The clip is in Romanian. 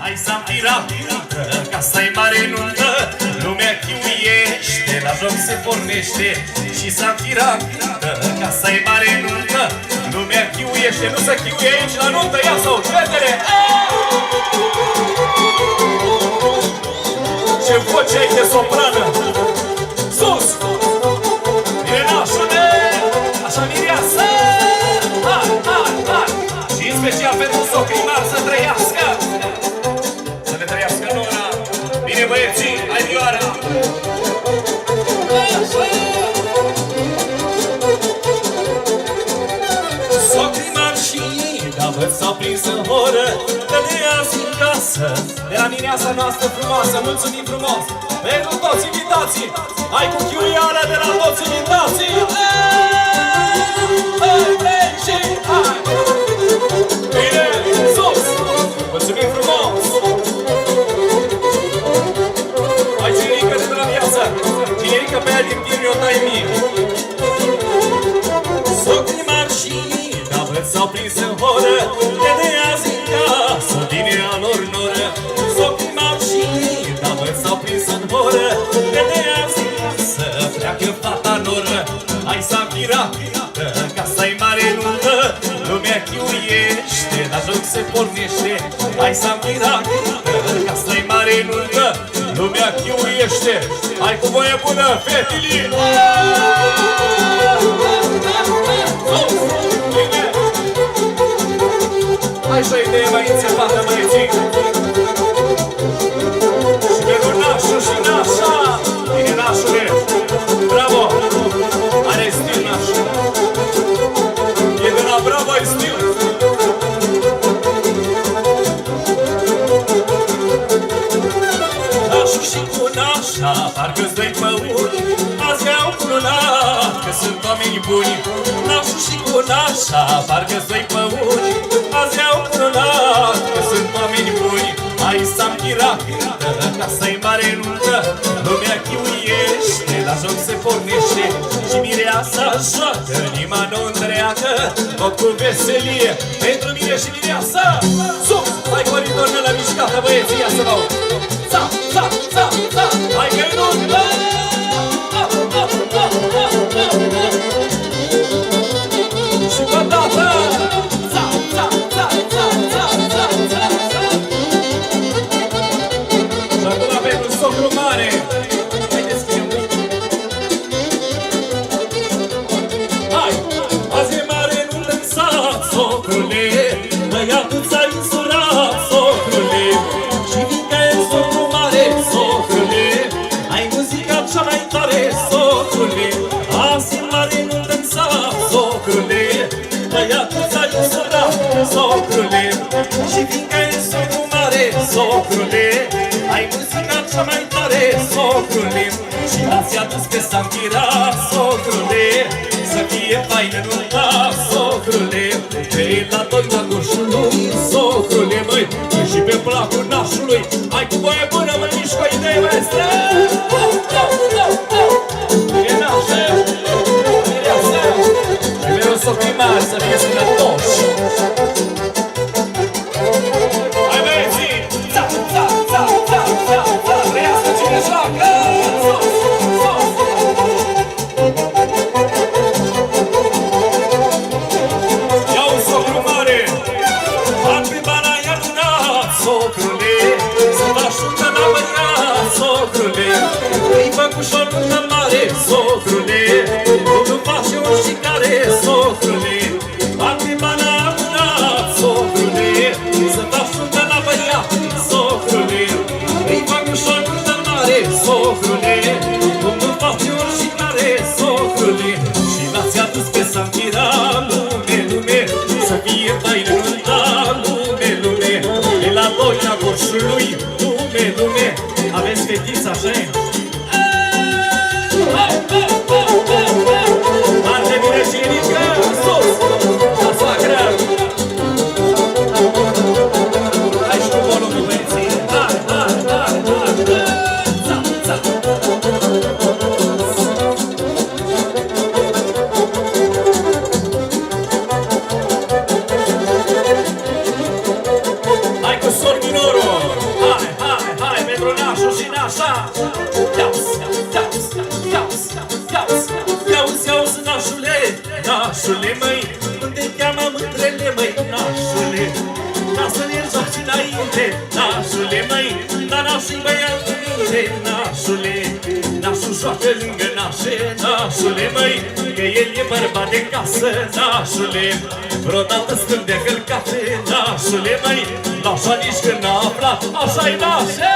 Hai să-mi tira ca să-i mare nuntă. Lumea chiuiește, la joc se pornește. Și să-mi tira ca să-i mare nuntă. Lumea chiuiește, nu se chiuie aici la nuntă. Ia sau fetele! Ce voce ai de soprană! Sus! Mirenașule! Așa mireasă! Hai, hai, hai! Și în special pentru socrimar să trăiască! Să ne trăiască nora! Bine băieții, hai vioara! Socrimar și David s-au prins în horă. Că de azi în casă, de la mireasa noastră frumoasă. Mulțumim frumos pentru toți invitații. Hai cu chiuiala de la toți invitații. Și hai! Bine, sus! Mulțumim frumos! Hai cinerică de la viață! Cinerică pe aia din tine mi-o dai mie! Socrimar și David s-au prins în horă. De azi în casă, vine a lor noră. Socrimar și David s-au prins în horă. De azi în casă, pleacă fata noră. Hai să-mi tira ca să-i mare nuntă. Lumea chiuiește, la joc se pornește. Hai să-mi tira ca să-i mare nuntă. Lumea chiuiește. Hai cu voie bună, fetilii! Hai și o idee mai înțepată, băieții! Și pentru nașul și nașa! Bine, nașule! Bravo! Are stil, nașul! E de la bravo, ai stil! Nașul și cu nașa, parcă-ți doi păuni. Azi au cununat, că sunt oameni buni. Nașul și cu nașa, parcă-ți doi păuni. Azi au cununat, că sunt oameni buni. Hai să-mi tira ca să-i mare nuntă. Lumea chiuiește, la joc se pornește. Și mireasa joacă, inima nu întreagă. Tot cu veselie, pentru mine și mireasa. Sus! Hai coridorul la mișcată, băieții, ia să vă aud. Za, za, za, za! Hai că-i nuntă! Și pe dată! Za, za, za, za, za, za, za, za! Și acum pentru socru mare! Haideți că hai! Azi e mare nuntă în sat, socrule! Băiatul ți-a însurat, socrule! Și fiindcă e socru mare, socrule! Ai muzica cea mai tare, socrule! Azi e mare nuntă în sat, socrule! Băiatul ți-a însurat, socrule! Și fiindcă e socru mare, socrule! Ai muzica cea mai tare, socrule! Și l-ați adus pe Santira, socrule! Să fie faină nunta, socrule! Pe la doi la curșului, socrule, măi! Și pe placul nașului! Hai cu voie bună, mă mișcă o idee, maestre! Bine, nașe! Mireasă! Și vreau socrimar să fie sănătoși! Hai, băieții! Za, za, za, za, za, za! Trăiască cine joacă! Sos, sos! Ia un socru mare! Apri bana i-a adunat, socrule! Să vă ajută la băiat, socrule! Îi făcușor nuntă mare, socrule! Nu face oricare, socrule! Apri bana i-a adunat, socrule! Să vă ajută la băiat, socrule! Îi făcușor nuntă mare, socrule! Nu face oricare, socrule! Și l-ați adus pe Santira, lume, lume! Să fie faină nunta, lume, lume! De la doi la Gorșului, lume, lume! Aveți fetiță, așa-i? Arte bine și ridică, sus! La soacră! Hai și cu volumul, băieții! Hai, hai, hai, hai! Za, za! Hai cu sor minorul! lângă nașe, nașule măi, că el e bărbat de casă, nașule. Vreodată stând de hălcate, nașule măi, nașa nici când n-a aflat, așa-i nașe!